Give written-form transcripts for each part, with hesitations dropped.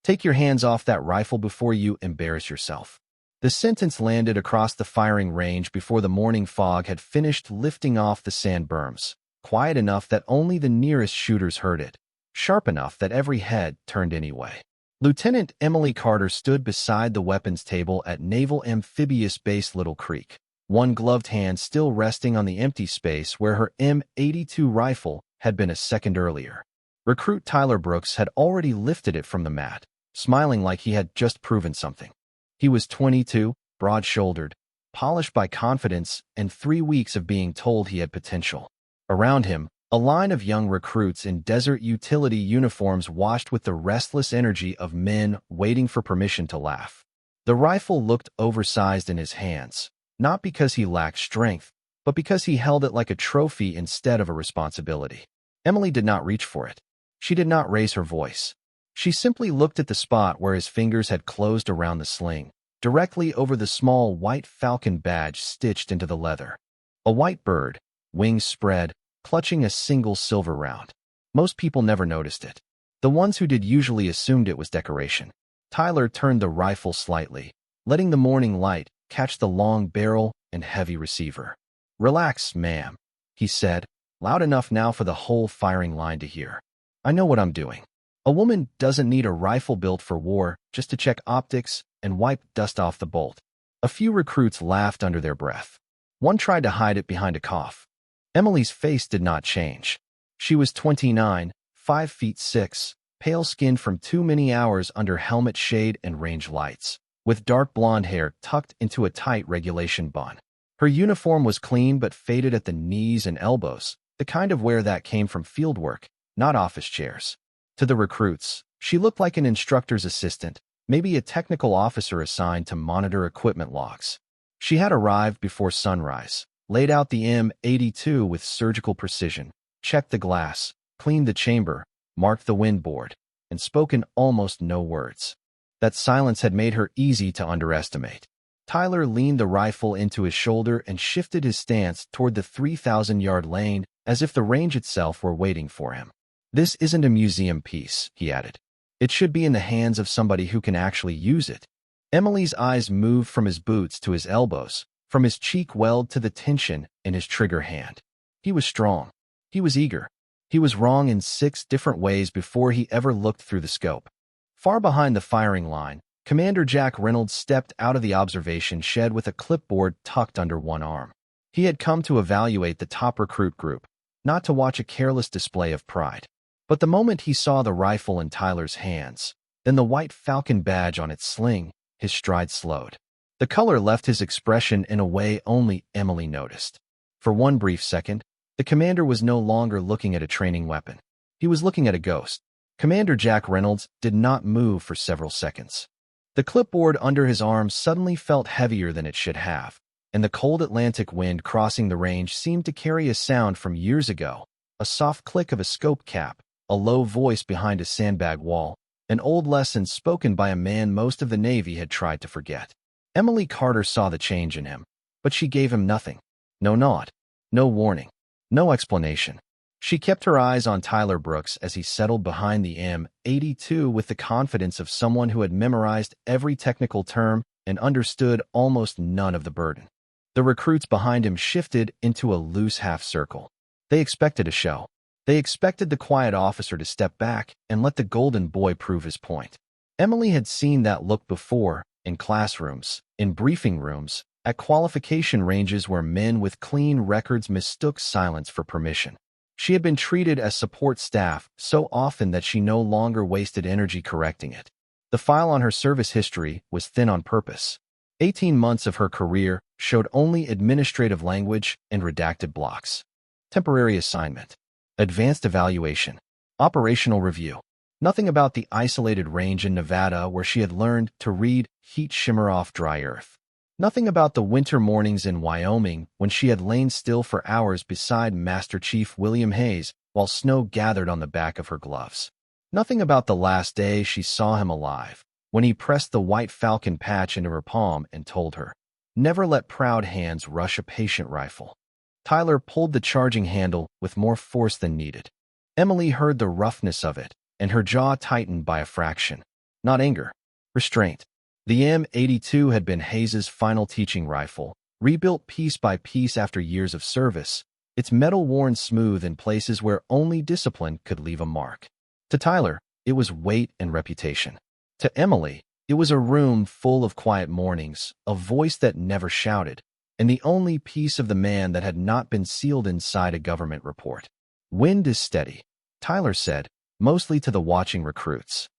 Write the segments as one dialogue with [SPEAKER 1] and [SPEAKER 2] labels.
[SPEAKER 1] Take your hands off that rifle before you embarrass yourself." The sentence landed across the firing range before the morning fog had finished lifting off the sand berms, quiet enough that only the nearest shooters heard it, sharp enough that every head turned anyway. Lieutenant Emily Carter stood beside the weapons table at Naval Amphibious Base Little Creek, one gloved hand still resting on the empty space where her M82 rifle had been a second earlier. Recruit Tyler Brooks had already lifted it from the mat, smiling like he had just proven something. He was 22, broad-shouldered, polished by confidence and 3 weeks of being told he had potential. Around him, a line of young recruits in desert utility uniforms watched with the restless energy of men waiting for permission to laugh. The rifle looked oversized in his hands, not because he lacked strength, but because he held it like a trophy instead of a responsibility. Emily did not reach for it. She did not raise her voice. She simply looked at the spot where his fingers had closed around the sling, directly over the small White Falcon badge stitched into the leather. A white bird, wings spread, clutching a single silver round. Most people never noticed it. The ones who did usually assumed it was decoration. Tyler turned the rifle slightly, letting the morning light catch the long barrel and heavy receiver. "Relax, ma'am," he said, loud enough now for the whole firing line to hear. "I know what I'm doing." A woman doesn't need a rifle built for war just to check optics and wipe dust off the bolt. A few recruits laughed under their breath. One tried to hide it behind a cough. Emily's face did not change. She was 29, 5'6", pale-skinned from too many hours under helmet shade and range lights, with dark blonde hair tucked into a tight regulation bun. Her uniform was clean but faded at the knees and elbows, the kind of wear that came from fieldwork, not office chairs. To the recruits, she looked like an instructor's assistant, maybe a technical officer assigned to monitor equipment logs. She had arrived before sunrise, laid out the M82 with surgical precision, checked the glass, cleaned the chamber, marked the windboard, and spoken almost no words. That silence had made her easy to underestimate. Tyler leaned the rifle into his shoulder and shifted his stance toward the 3,000-yard lane as if the range itself were waiting for him. "This isn't a museum piece," he added. "It should be in the hands of somebody who can actually use it." Emily's eyes moved from his boots to his elbows, from his cheek weld to the tension in his trigger hand. He was strong. He was eager. He was wrong in 6 different ways before he ever looked through the scope. Far behind the firing line, Commander Jack Reynolds stepped out of the observation shed with a clipboard tucked under one arm. He had come to evaluate the top recruit group, not to watch a careless display of pride. But the moment he saw the rifle in Tyler's hands, then the White Falcon badge on its sling, his stride slowed. The color left his expression in a way only Emily noticed. For one brief second, the commander was no longer looking at a training weapon. He was looking at a ghost. Commander Jack Reynolds did not move for several seconds. The clipboard under his arm suddenly felt heavier than it should have, and the cold Atlantic wind crossing the range seemed to carry a sound from years ago, a soft click of a scope cap, a low voice behind a sandbag wall, an old lesson spoken by a man most of the Navy had tried to forget. Emily Carter saw the change in him, but she gave him nothing. No nod, no warning, no explanation. She kept her eyes on Tyler Brooks as he settled behind the M82 with the confidence of someone who had memorized every technical term and understood almost none of the burden. The recruits behind him shifted into a loose half circle. They expected a show. They expected the quiet officer to step back and let the golden boy prove his point. Emily had seen that look before, in classrooms, in briefing rooms, at qualification ranges where men with clean records mistook silence for permission. She had been treated as support staff so often that she no longer wasted energy correcting it. The file on her service history was thin on purpose. 18 months of her career showed only administrative language and redacted blocks. Temporary assignment. Advanced evaluation. Operational review. Nothing about the isolated range in Nevada where she had learned to read heat shimmer off dry earth. Nothing about the winter mornings in Wyoming when she had lain still for hours beside Master Chief William Hayes while snow gathered on the back of her gloves. Nothing about the last day she saw him alive, when he pressed the White Falcon patch into her palm and told her, "Never let proud hands rush a patient rifle." Tyler pulled the charging handle with more force than needed. Emily heard the roughness of it, and her jaw tightened by a fraction. Not anger. Restraint. The M82 had been Hayes's final teaching rifle, rebuilt piece by piece after years of service, its metal worn smooth in places where only discipline could leave a mark. To Tyler, it was weight and reputation. To Emily, it was a room full of quiet mornings, a voice that never shouted, and the only piece of the man that had not been sealed inside a government report. Wind is steady, Tyler said, mostly to the watching recruits.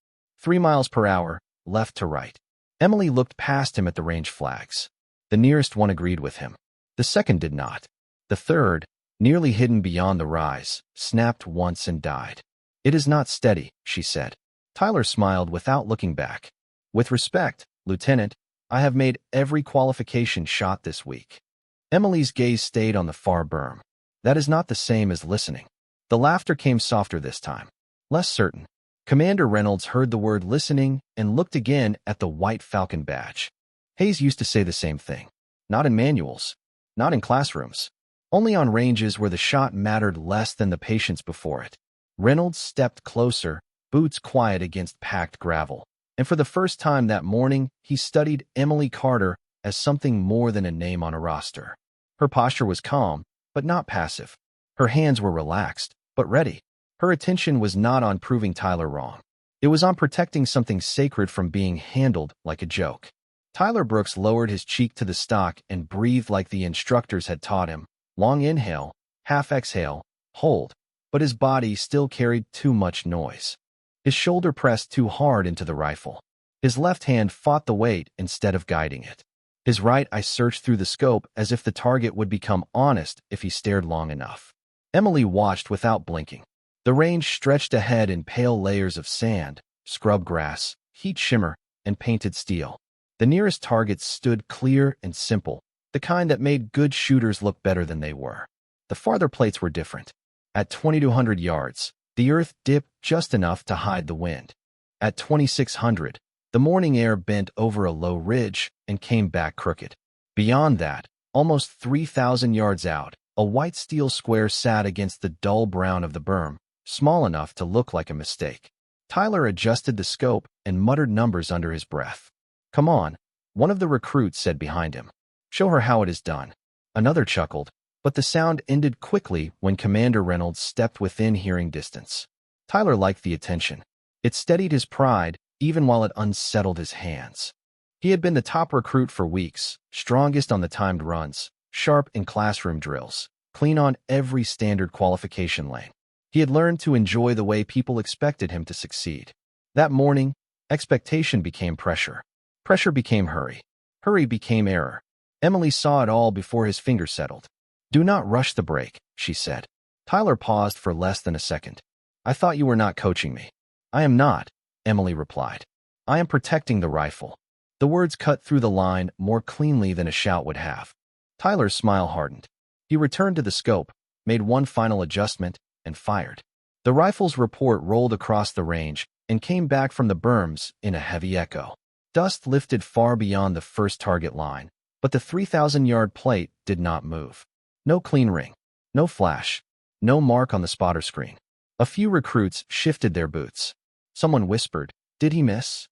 [SPEAKER 1] 3 miles per hour, left to right. Emily looked past him at the range flags. The nearest one agreed with him. The second did not. The third, nearly hidden beyond the rise, snapped once and died. It is not steady, she said. Tyler smiled without looking back. With respect, Lieutenant, I have made every qualification shot this week. Emily's gaze stayed on the far berm. That is not the same as listening. The laughter came softer this time, less certain. Commander Reynolds heard the word listening and looked again at the White Falcon badge. Hayes used to say the same thing. Not in manuals. Not in classrooms. Only on ranges where the shot mattered less than the patience before it. Reynolds stepped closer, boots quiet against packed gravel. And for the first time that morning, he studied Emily Carter as something more than a name on a roster. Her posture was calm, but not passive. Her hands were relaxed, but ready. Her attention was not on proving Tyler wrong. It was on protecting something sacred from being handled like a joke. Tyler Brooks lowered his cheek to the stock and breathed like the instructors had taught him. Long inhale, half exhale, hold. But his body still carried too much noise. His shoulder pressed too hard into the rifle. His left hand fought the weight instead of guiding it. His right eye searched through the scope as if the target would become honest if he stared long enough. Emily watched without blinking. The range stretched ahead in pale layers of sand, scrub grass, heat shimmer, and painted steel. The nearest targets stood clear and simple, the kind that made good shooters look better than they were. The farther plates were different. At 2,200 yards, the earth dipped just enough to hide the wind. At 2,600, the morning air bent over a low ridge and came back crooked. Beyond that, almost 3,000 yards out, a white steel square sat against the dull brown of the berm, small enough to look like a mistake. Tyler adjusted the scope and muttered numbers under his breath. Come on, one of the recruits said behind him. Show her how it is done. Another chuckled, but the sound ended quickly when Commander Reynolds stepped within hearing distance. Tyler liked the attention. It steadied his pride, even while it unsettled his hands. He had been the top recruit for weeks, strongest on the timed runs, sharp in classroom drills, clean on every standard qualification lane. He had learned to enjoy the way people expected him to succeed. That morning, expectation became pressure. Pressure became hurry. Hurry became error. Emily saw it all before his finger settled. Do not rush the break, she said. Tyler paused for less than a second. I thought you were not coaching me. I am not, Emily replied. I am protecting the rifle. The words cut through the line more cleanly than a shout would have. Tyler's smile hardened. He returned to the scope, made one final adjustment, and fired. The rifle's report rolled across the range and came back from the berms in a heavy echo. Dust lifted far beyond the first target line, but the 3,000-yard plate did not move. No clean ring, no flash, no mark on the spotter screen. A few recruits shifted their boots. Someone whispered, "Did he miss?"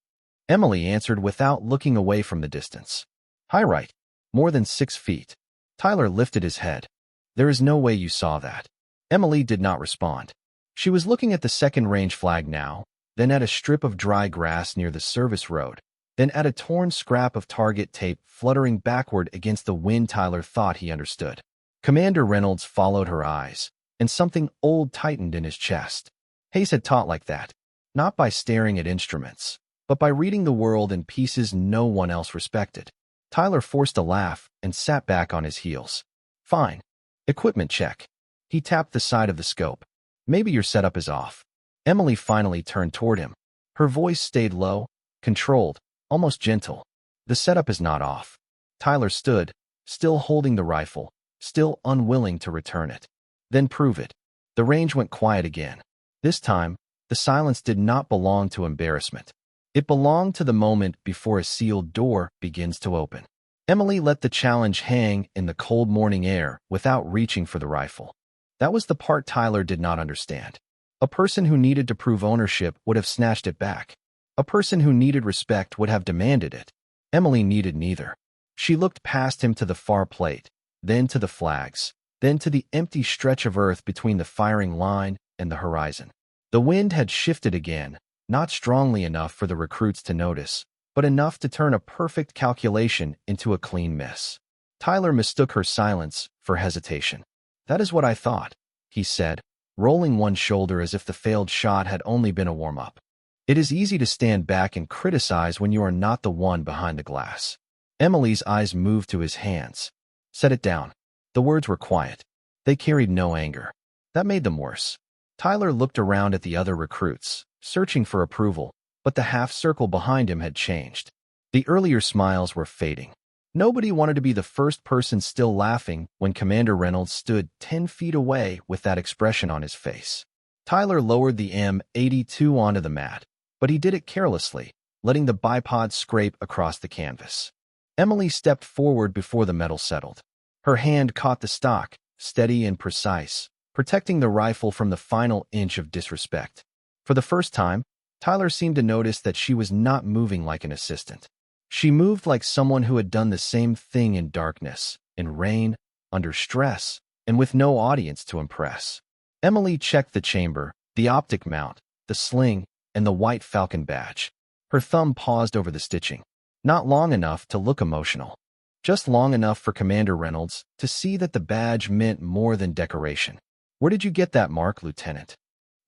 [SPEAKER 1] Emily answered without looking away from the distance. High right, more than 6 feet. Tyler lifted his head. There is no way you saw that. Emily did not respond. She was looking at the second range flag now, then at a strip of dry grass near the service road, then at a torn scrap of target tape fluttering backward against the wind. Tyler thought he understood. Commander Reynolds followed her eyes, and something old tightened in his chest. Hayes had taught like that, not by staring at instruments, but by reading the world in pieces no one else respected. Tyler forced a laugh and sat back on his heels. Fine. Equipment check. He tapped the side of the scope. Maybe your setup is off. Emily finally turned toward him. Her voice stayed low, controlled, almost gentle. The setup is not off. Tyler stood, still holding the rifle, still unwilling to return it. Then prove it. The range went quiet again. This time, the silence did not belong to embarrassment. It belonged to the moment before a sealed door begins to open. Emily let the challenge hang in the cold morning air without reaching for the rifle. That was the part Tyler did not understand. A person who needed to prove ownership would have snatched it back. A person who needed respect would have demanded it. Emily needed neither. She looked past him to the far plate, then to the flags, then to the empty stretch of earth between the firing line and the horizon. The wind had shifted again, not strongly enough for the recruits to notice, but enough to turn a perfect calculation into a clean miss. Tyler mistook her silence for hesitation. "That is what I thought," he said, rolling one shoulder as if the failed shot had only been a warm-up. "It is easy to stand back and criticize when you are not the one behind the glass." Emily's eyes moved to his hands. "Set it down." The words were quiet. They carried no anger. That made them worse. Tyler looked around at the other recruits, searching for approval, but the half-circle behind him had changed. The earlier smiles were fading. Nobody wanted to be the first person still laughing when Commander Reynolds stood 10 feet away with that expression on his face. Tyler lowered the M82 onto the mat, but he did it carelessly, letting the bipod scrape across the canvas. Emily stepped forward before the metal settled. Her hand caught the stock, steady and precise, protecting the rifle from the final inch of disrespect. For the first time, Tyler seemed to notice that she was not moving like an assistant. She moved like someone who had done the same thing in darkness, in rain, under stress, and with no audience to impress. Emily checked the chamber, the optic mount, the sling, and the White Falcon badge. Her thumb paused over the stitching. Not long enough to look emotional. Just long enough for Commander Reynolds to see that the badge meant more than decoration. "Where did you get that mark, Lieutenant?"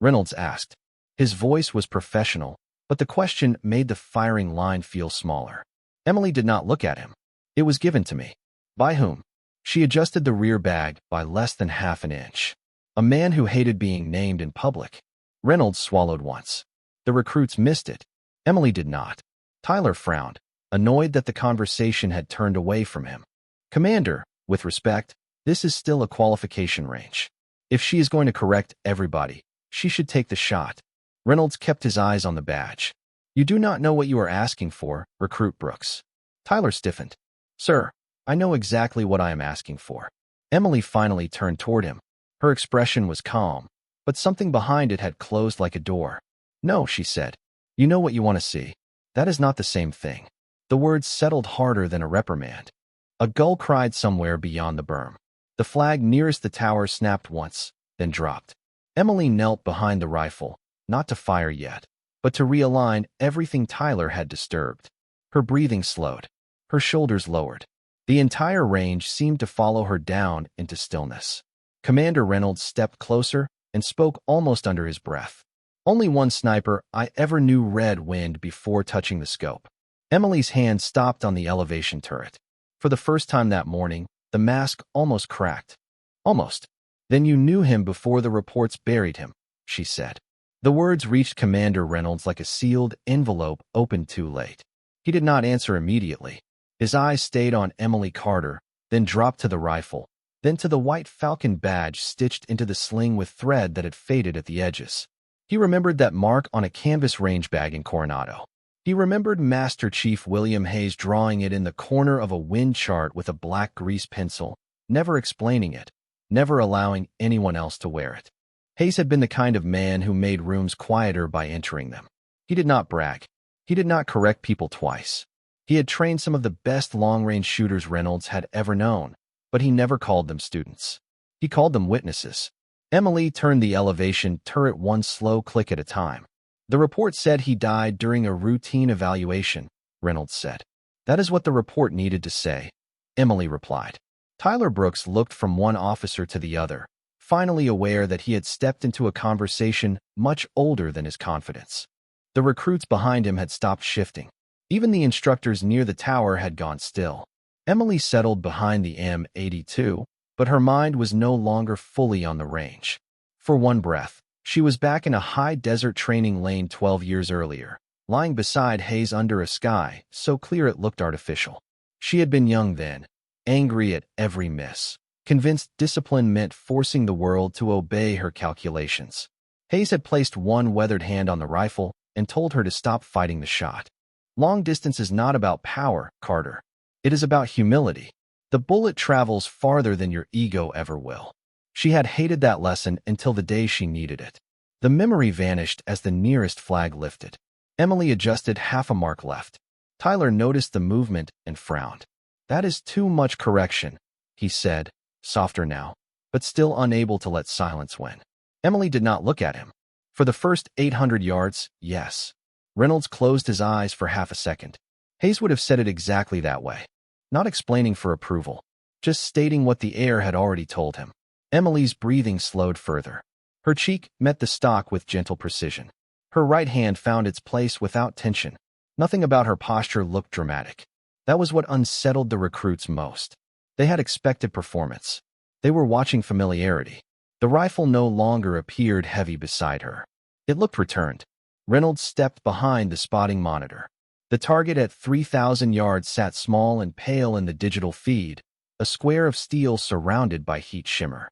[SPEAKER 1] Reynolds asked. His voice was professional, but the question made the firing line feel smaller. Emily did not look at him. "It was given to me." "By whom?" She adjusted the rear bag by less than half an inch. "A man who hated being named in public." Reynolds swallowed once. The recruits missed it. Emily did not. Tyler frowned, annoyed that the conversation had turned away from him. "Commander, with respect, this is still a qualification range. If she is going to correct everybody, she should take the shot." Reynolds kept his eyes on the badge. "You do not know what you are asking for, Recruit Brooks." Tyler stiffened. "Sir, I know exactly what I am asking for." Emily finally turned toward him. Her expression was calm, but something behind it had closed like a door. "No," she said. "You know what you want to see. That is not the same thing." The words settled harder than a reprimand. A gull cried somewhere beyond the berm. The flag nearest the tower snapped once, then dropped. Emily knelt behind the rifle, not to fire yet, but to realign everything Tyler had disturbed. Her breathing slowed. Her shoulders lowered. The entire range seemed to follow her down into stillness. Commander Reynolds stepped closer and spoke almost under his breath. "Only one sniper I ever knew read wind before touching the scope." Emily's hand stopped on the elevation turret. For the first time that morning, the mask almost cracked. "Almost. Then you knew him before the reports buried him," she said. The words reached Commander Reynolds like a sealed envelope opened too late. He did not answer immediately. His eyes stayed on Emily Carter, then dropped to the rifle, then to the White Falcon badge stitched into the sling with thread that had faded at the edges. He remembered that mark on a canvas range bag in Coronado. He remembered Master Chief William Hayes drawing it in the corner of a wind chart with a black grease pencil, never explaining it, never allowing anyone else to wear it. Hayes had been the kind of man who made rooms quieter by entering them. He did not brag. He did not correct people twice. He had trained some of the best long-range shooters Reynolds had ever known, but he never called them students. He called them witnesses. Emily turned the elevation turret one slow click at a time. "The report said he died during a routine evaluation," Reynolds said. "That is what the report needed to say," Emily replied. Tyler Brooks looked from one officer to the other, finally aware that he had stepped into a conversation much older than his confidence. The recruits behind him had stopped shifting. Even the instructors near the tower had gone still. Emily settled behind the M82, but her mind was no longer fully on the range. For one breath, she was back in a high desert training lane 12 years earlier, lying beside Hayes under a sky so clear it looked artificial. She had been young then, angry at every miss, convinced discipline meant forcing the world to obey her calculations. Hayes had placed one weathered hand on the rifle and told her to stop fighting the shot. "Long distance is not about power, Carter. It is about humility. The bullet travels farther than your ego ever will." She had hated that lesson until the day she needed it. The memory vanished as the nearest flag lifted. Emily adjusted half a mark left. Tyler noticed the movement and frowned. That is too much correction, he said, softer now, but still unable to let silence win. Emily did not look at him. For the first 800 yards, yes. Reynolds closed his eyes for half a second. Hayes would have said it exactly that way. Not explaining for approval, just stating what the air had already told him. Emily's breathing slowed further. Her cheek met the stock with gentle precision. Her right hand found its place without tension. Nothing about her posture looked dramatic. That was what unsettled the recruits most. They had expected performance. They were watching familiarity. The rifle no longer appeared heavy beside her. It looked returned. Reynolds stepped behind the spotting monitor. The target at 3,000 yards sat small and pale in the digital feed, a square of steel surrounded by heat shimmer.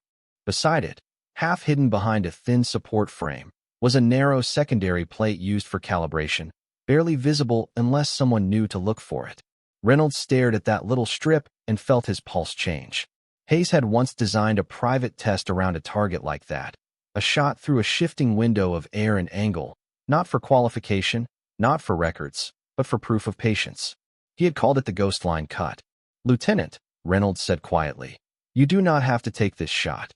[SPEAKER 1] Beside it, half hidden behind a thin support frame, was a narrow secondary plate used for calibration, barely visible unless someone knew to look for it. Reynolds stared at that little strip and felt his pulse change. Hayes had once designed a private test around a target like that, a shot through a shifting window of air and angle, not for qualification, not for records, but for proof of patience. He had called it the ghost line cut. "Lieutenant," Reynolds said quietly, "you do not have to take this shot."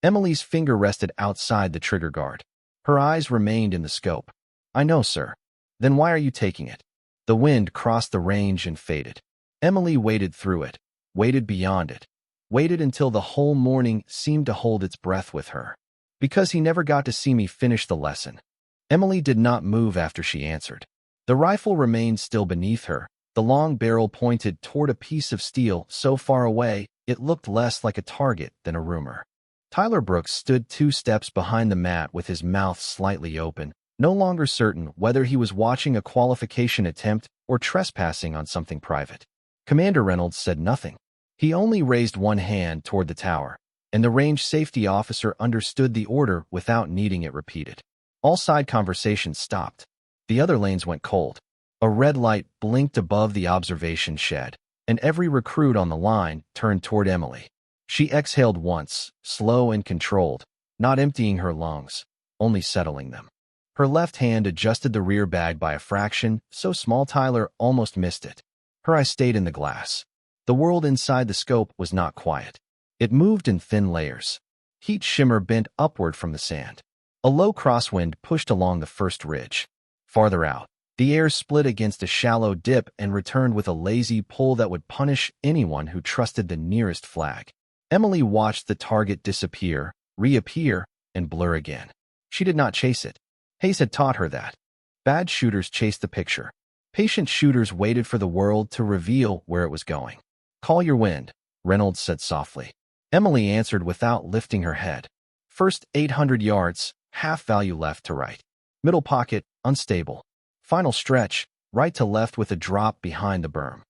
[SPEAKER 1] Emily's finger rested outside the trigger guard. Her eyes remained in the scope. "I know, sir." "Then why are you taking it?" The wind crossed the range and faded. Emily waded through it, waded beyond it, waited until the whole morning seemed to hold its breath with her. "Because he never got to see me finish the lesson." Emily did not move after she answered. The rifle remained still beneath her, the long barrel pointed toward a piece of steel so far away it looked less like a target than a rumor. Tyler Brooks stood 2 steps behind the mat with his mouth slightly open, no longer certain whether he was watching a qualification attempt or trespassing on something private. Commander Reynolds said nothing. He only raised one hand toward the tower, and the range safety officer understood the order without needing it repeated. All side conversations stopped. The other lanes went cold. A red light blinked above the observation shed, and every recruit on the line turned toward Emily. She exhaled once, slow and controlled, not emptying her lungs, only settling them. Her left hand adjusted the rear bag by a fraction, so small Tyler almost missed it. Her eyes stayed in the glass. The world inside the scope was not quiet. It moved in thin layers. Heat shimmer bent upward from the sand. A low crosswind pushed along the first ridge. Farther out, the air split against a shallow dip and returned with a lazy pull that would punish anyone who trusted the nearest flag. Emily watched the target disappear, reappear, and blur again. She did not chase it. Hayes had taught her that. Bad shooters chased the picture. Patient shooters waited for the world to reveal where it was going. "Call your wind," Reynolds said softly. Emily answered without lifting her head. First 800 yards, half value left to right. Middle pocket, unstable. Final stretch, right to left with a drop behind the berm.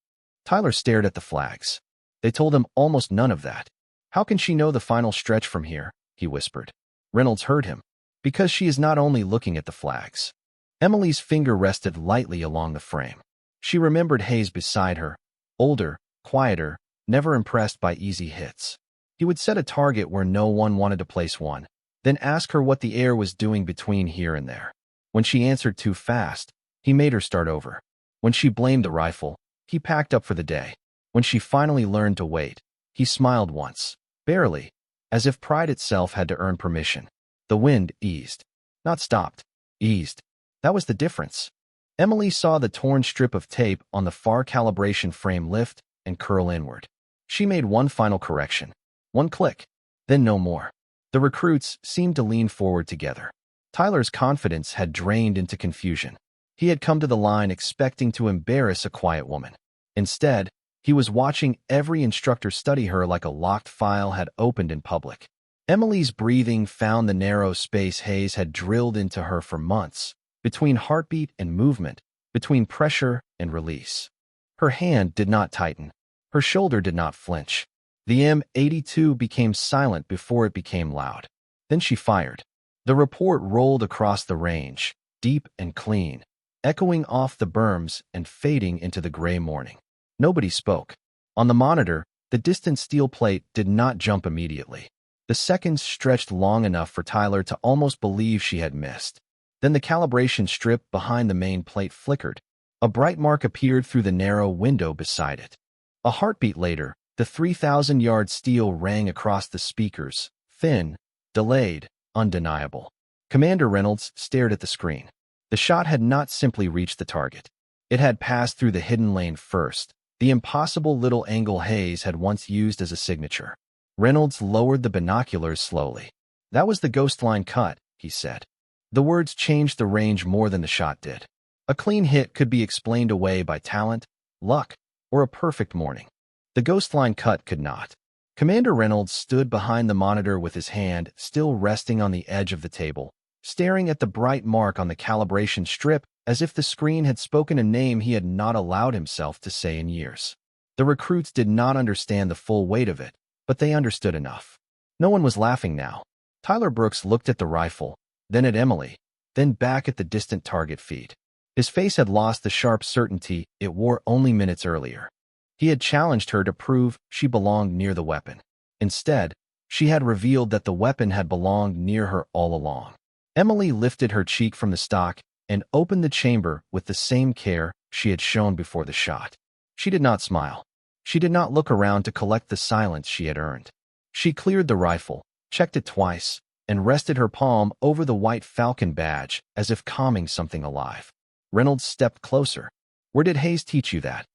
[SPEAKER 1] Tyler stared at the flags. They told him almost none of that. "How can she know the final stretch from here?" he whispered. Reynolds heard him. "Because she is not only looking at the flags." Emily's finger rested lightly along the frame. She remembered Hayes beside her, older, quieter, never impressed by easy hits. He would set a target where no one wanted to place one, then ask her what the air was doing between here and there. When she answered too fast, he made her start over. When she blamed the rifle, he packed up for the day. When she finally learned to wait, he smiled once, barely, as if pride itself had to earn permission. The wind eased. Not stopped. Eased. That was the difference. Emily saw the torn strip of tape on the far calibration frame lift and curl inward. She made one final correction. One click. Then no more. The recruits seemed to lean forward together. Tyler's confidence had drained into confusion. He had come to the line expecting to embarrass a quiet woman. Instead, he was watching every instructor study her like a locked file had opened in public. Emily's breathing found the narrow space Hayes had drilled into her for months, between heartbeat and movement, between pressure and release. Her hand did not tighten. Her shoulder did not flinch. The M82 became silent before it became loud. Then she fired. The report rolled across the range, deep and clean, echoing off the berms and fading into the gray morning. Nobody spoke. On the monitor, the distant steel plate did not jump immediately. The seconds stretched long enough for Tyler to almost believe she had missed. Then the calibration strip behind the main plate flickered. A bright mark appeared through the narrow window beside it. A heartbeat later, the 3,000-yard steel rang across the speakers, thin, delayed, undeniable. Commander Reynolds stared at the screen. The shot had not simply reached the target. It had passed through the hidden lane first, the impossible little angle Hayes had once used as a signature. Reynolds lowered the binoculars slowly. "That was the ghost line cut," he said. The words changed the range more than the shot did. A clean hit could be explained away by talent, luck, or a perfect morning. The ghost line cut could not. Commander Reynolds stood behind the monitor with his hand still resting on the edge of the table, staring at the bright mark on the calibration strip as if the screen had spoken a name he had not allowed himself to say in years. The recruits did not understand the full weight of it, but they understood enough. No one was laughing now. Tyler Brooks looked at the rifle, then at Emily, then back at the distant target feed. His face had lost the sharp certainty it wore only minutes earlier. He had challenged her to prove she belonged near the weapon. Instead, she had revealed that the weapon had belonged near her all along. Emily lifted her cheek from the stock and opened the chamber with the same care she had shown before the shot. She did not smile. She did not look around to collect the silence she had earned. She cleared the rifle, checked it twice, and rested her palm over the White Falcon badge as if calming something alive. Reynolds stepped closer. "Where did Hayes teach you that?"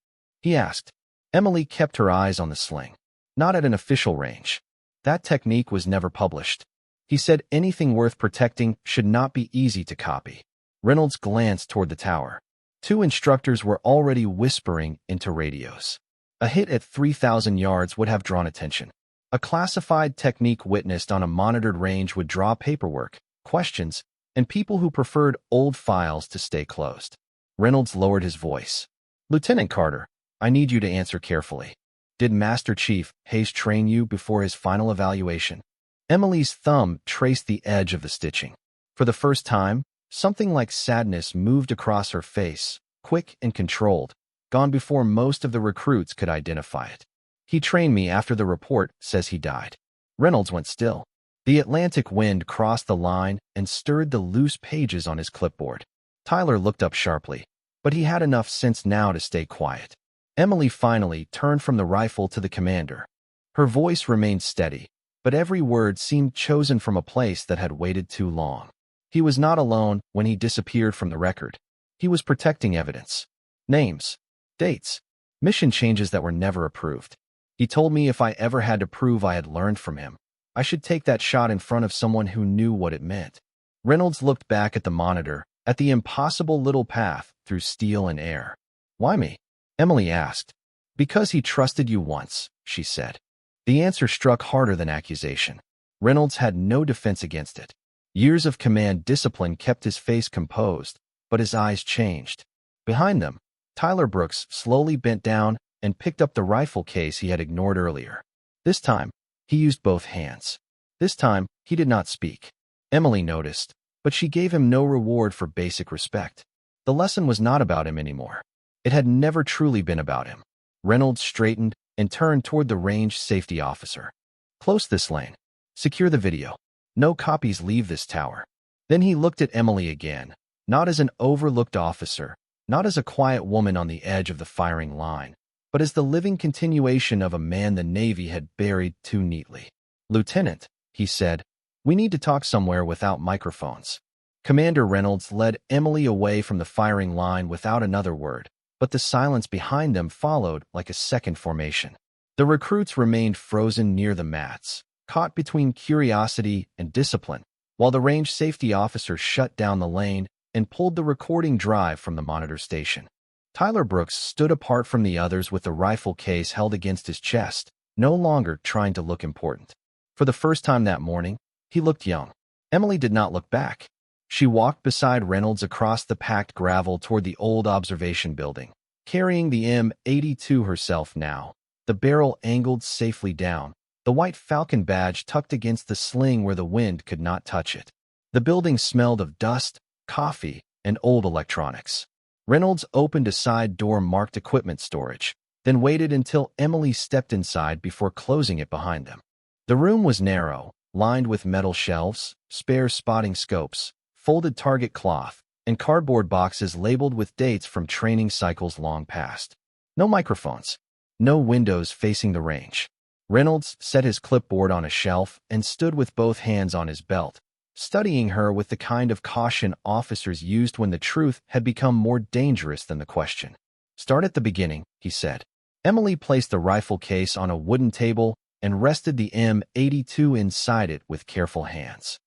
[SPEAKER 1] he asked. Emily kept her eyes on the sling. "Not at an official range. That technique was never published. He said anything worth protecting should not be easy to copy." Reynolds glanced toward the tower. Two instructors were already whispering into radios. A hit at 3,000 yards would have drawn attention. A classified technique witnessed on a monitored range would draw paperwork, questions, and people who preferred old files to stay closed. Reynolds lowered his voice. "Lieutenant Carter, I need you to answer carefully. Did Master Chief Hayes train you before his final evaluation?" Emily's thumb traced the edge of the stitching. For the first time, something like sadness moved across her face, quick and controlled, gone before most of the recruits could identify it. "He trained me after the report says he died." Reynolds went still. The Atlantic wind crossed the line and stirred the loose pages on his clipboard. Tyler looked up sharply, but he had enough sense now to stay quiet. Emily finally turned from the rifle to the commander. Her voice remained steady, but every word seemed chosen from a place that had waited too long. He was not alone when he disappeared from the record. He was protecting evidence. Names, dates, mission changes that were never approved. He told me if I ever had to prove I had learned from him, I should take that shot in front of someone who knew what it meant. Reynolds looked back at the monitor, at the impossible little path through steel and air. "Why me?" Emily asked. "Because he trusted you once," she said. The answer struck harder than accusation. Reynolds had no defense against it. Years of command discipline kept his face composed, but his eyes changed. Behind them, Tyler Brooks slowly bent down and picked up the rifle case he had ignored earlier. This time, he used both hands. This time, he did not speak. Emily noticed, but she gave him no reward for basic respect. The lesson was not about him anymore. It had never truly been about him. Reynolds straightened and turned toward the range safety officer. "Close this lane. Secure the video. No copies leave this tower." Then he looked at Emily again, not as an overlooked officer, not as a quiet woman on the edge of the firing line, but as the living continuation of a man the Navy had buried too neatly. "Lieutenant," he said, "we need to talk somewhere without microphones." Commander Reynolds led Emily away from the firing line without another word, but the silence behind them followed like a second formation. The recruits remained frozen near the mats, caught between curiosity and discipline, while the range safety officer shut down the lane and pulled the recording drive from the monitor station. Tyler Brooks stood apart from the others with the rifle case held against his chest, no longer trying to look important. For the first time that morning, he looked young. Emily did not look back. She walked beside Reynolds across the packed gravel toward the old observation building, carrying the M82 herself now, the barrel angled safely down, the White Falcon badge tucked against the sling where the wind could not touch it. The building smelled of dust, coffee, and old electronics. Reynolds opened a side door marked equipment storage, then waited until Emily stepped inside before closing it behind them. The room was narrow, lined with metal shelves, spare spotting scopes, folded target cloth, and cardboard boxes labeled with dates from training cycles long past. No microphones. No windows facing the range. Reynolds set his clipboard on a shelf and stood with both hands on his belt, studying her with the kind of caution officers used when the truth had become more dangerous than the question. "Start at the beginning," he said. Emily placed the rifle case on a wooden table and rested the M82 inside it with careful hands.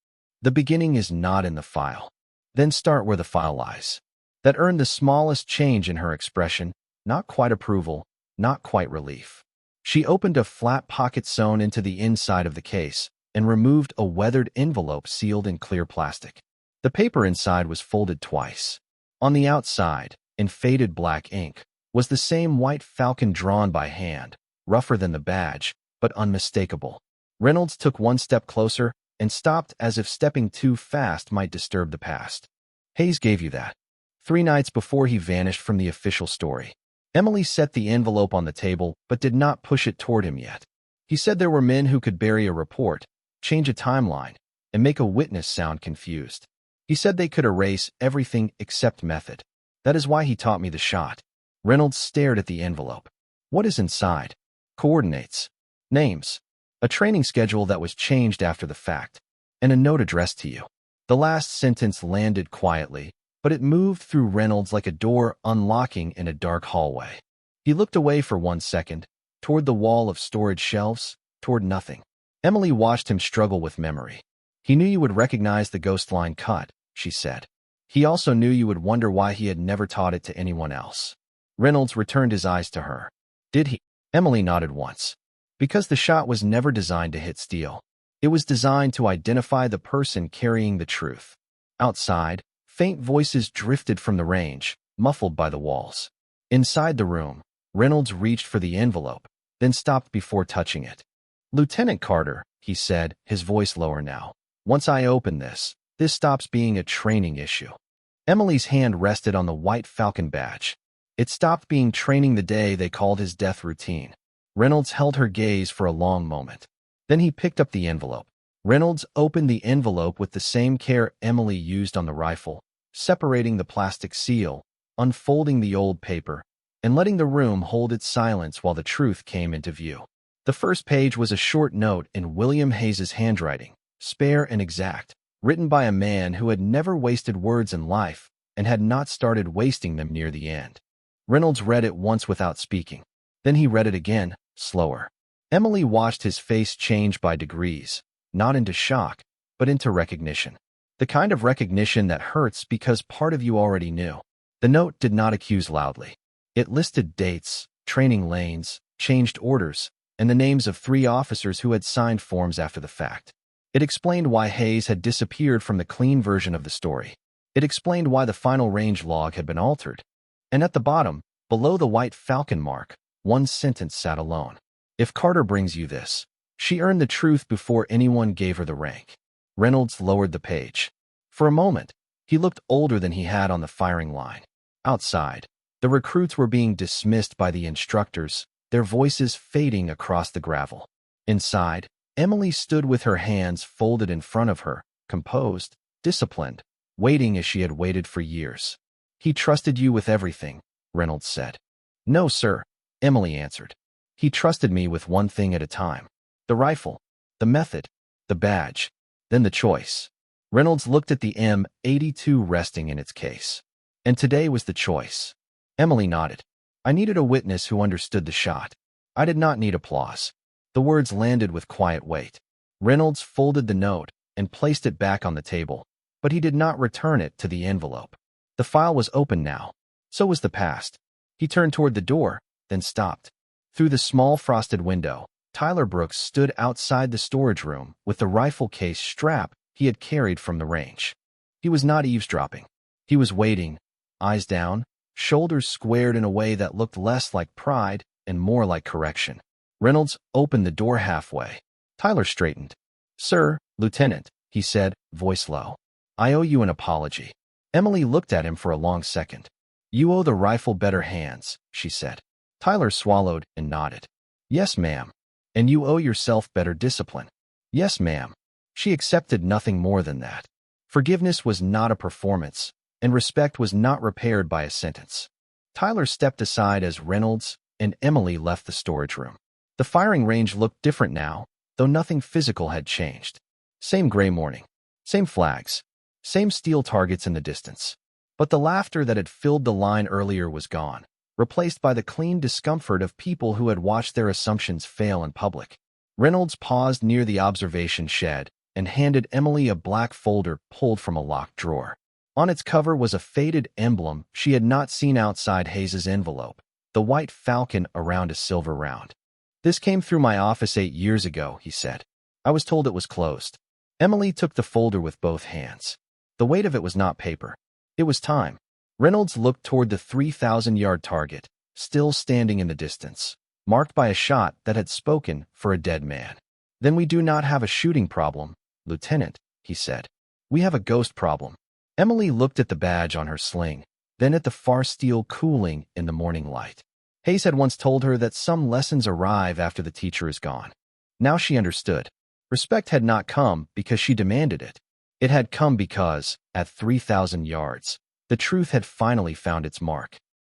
[SPEAKER 1] "The beginning is not in the file. Then start where the file lies." That earned the smallest change in her expression, not quite approval, not quite relief. She opened a flat pocket sewn into the inside of the case and removed a weathered envelope sealed in clear plastic. The paper inside was folded twice. On the outside, in faded black ink, was the same White Falcon drawn by hand, rougher than the badge, but unmistakable. Reynolds took one step closer and stopped as if stepping too fast might disturb the past. "Hayes gave you that 3 nights before he vanished from the official story." Emily set the envelope on the table but did not push it toward him yet. "He said there were men who could bury a report, change a timeline, and make a witness sound confused. He said they could erase everything except method. That is why he taught me the shot." Reynolds stared at the envelope. "What is inside?" "Coordinates. Names. A training schedule that was changed after the fact. And a note addressed to you." The last sentence landed quietly, but it moved through Reynolds like a door unlocking in a dark hallway. He looked away for 1 second, toward the wall of storage shelves, toward nothing. Emily watched him struggle with memory. "He knew you would recognize the ghost line cut," she said. "He also knew you would wonder why he had never taught it to anyone else." Reynolds returned his eyes to her. "Did he?" Emily nodded once. "Because the shot was never designed to hit steel. It was designed to identify the person carrying the truth." Outside, faint voices drifted from the range, muffled by the walls. Inside the room, Reynolds reached for the envelope, then stopped before touching it. "Lieutenant Carter," he said, his voice lower now. "Once I open this stops being a training issue." Emily's hand rested on the White Falcon badge. It stopped being training the day they called his death routine. Reynolds held her gaze for a long moment. Then he picked up the envelope. Reynolds opened the envelope with the same care Emily used on the rifle, separating the plastic seal, unfolding the old paper, and letting the room hold its silence while the truth came into view. The first page was a short note in William Hayes's handwriting, spare and exact, written by a man who had never wasted words in life and had not started wasting them near the end. Reynolds read it once without speaking. Then he read it again, slower. Emily watched his face change by degrees, not into shock, but into recognition. The kind of recognition that hurts because part of you already knew. The note did not accuse loudly. It listed dates, training lanes, changed orders, and the names of 3 officers who had signed forms after the fact. It explained why Hayes had disappeared from the clean version of the story. It explained why the final range log had been altered. And at the bottom, below the White Falcon mark, one sentence sat alone. "If Carter brings you this, she earned the truth before anyone gave her the rank." Reynolds lowered the page. For a moment, he looked older than he had on the firing line. Outside, the recruits were being dismissed by the instructors, their voices fading across the gravel. Inside, Emily stood with her hands folded in front of her, composed, disciplined, waiting as she had waited for years. "He trusted you with everything," Reynolds said. "No, sir," Emily answered. "He trusted me with one thing at a time. The rifle, the method, the badge, then the choice." Reynolds looked at the M82 resting in its case. "And today was the choice." Emily nodded. "I needed a witness who understood the shot. I did not need applause." The words landed with quiet weight. Reynolds folded the note and placed it back on the table, but he did not return it to the envelope. The file was open now. So was the past. He turned toward the door, then stopped. Through the small frosted window, Tyler Brooks stood outside the storage room with the rifle case strap he had carried from the range. He was not eavesdropping. He was waiting, eyes down, shoulders squared in a way that looked less like pride and more like correction. Reynolds opened the door halfway. Tyler straightened. "Sir, Lieutenant," he said, voice low. "I owe you an apology." Emily looked at him for a long second. "You owe the rifle better hands," she said. Tyler swallowed and nodded. "Yes, ma'am. And you owe yourself better discipline." "Yes, ma'am." She accepted nothing more than that. Forgiveness was not a performance, and respect was not repaired by a sentence. Tyler stepped aside as Reynolds and Emily left the storage room. The firing range looked different now, though nothing physical had changed. Same gray morning, same flags, same steel targets in the distance. But the laughter that had filled the line earlier was gone, replaced by the clean discomfort of people who had watched their assumptions fail in public. Reynolds paused near the observation shed and handed Emily a black folder pulled from a locked drawer. On its cover was a faded emblem she had not seen outside Hayes's envelope, the White Falcon around a silver round. "This came through my office 8 years ago," he said. "I was told it was closed." Emily took the folder with both hands. The weight of it was not paper. It was time. Reynolds looked toward the 3,000-yard target, still standing in the distance, marked by a shot that had spoken for a dead man. "Then we do not have a shooting problem, Lieutenant," he said. "We have a ghost problem." Emily looked at the badge on her sling, then at the far steel cooling in the morning light. Hayes had once told her that some lessons arrive after the teacher is gone. Now she understood. Respect had not come because she demanded it. It had come because, at 3,000 yards, the truth had finally found its mark.